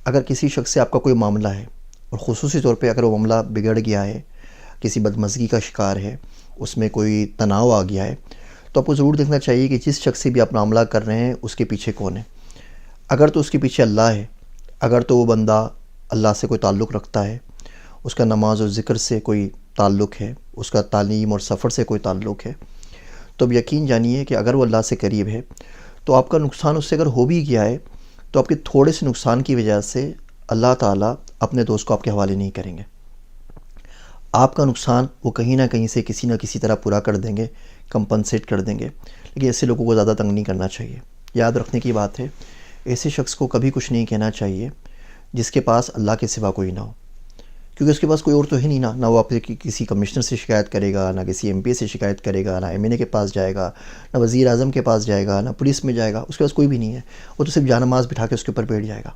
अगर किसी शख्स से आपका कोई मामला है और ख़ुसूसी तौर पे अगर वो मामला बिगड़ गया है, किसी बदमज़गी का शिकार है, उसमें कोई तनाव आ गया है, तो आपको ज़रूर देखना चाहिए कि जिस शख्स से भी आप मामला कर रहे हैं उसके पीछे कौन है। अगर तो उसके पीछे अल्लाह है, अगर तो वो बंदा अल्लाह से कोई ताल्लुक़ रखता है, उसका नमाज और ज़िक्र से कोई ताल्लुक़ है, उसका तालीम और सफ़र से कोई ताल्लुक़ है, तो अब यकीन जानिए कि अगर वो अल्लाह से करीब है तो आपका नुकसान उससे अगर हो भी गया है तो आपके थोड़े से नुकसान की वजह से अल्लाह ताला अपने दोस्त को आपके हवाले नहीं करेंगे। आपका नुकसान वो कहीं ना कहीं से किसी ना किसी तरह पूरा कर देंगे, कंपनसेट कर देंगे। लेकिन ऐसे लोगों को ज़्यादा तंग नहीं करना चाहिए। याद रखने की बात है, ऐसे शख्स को कभी कुछ नहीं कहना चाहिए जिसके पास अल्लाह के सिवा कोई ना हो, क्योंकि उसके पास कोई और तो है नहीं ना। वो आपसे किसी कमिश्नर से शिकायत करेगा, ना किसी एमपी से शिकायत करेगा, ना एमएनए के पास जाएगा, ना वज़ीर आज़म के पास जाएगा, ना पुलिस में जाएगा। उसके पास कोई भी नहीं है। वो तो सिर्फ जानमाज़ बिठा के उसके ऊपर बैठ जाएगा।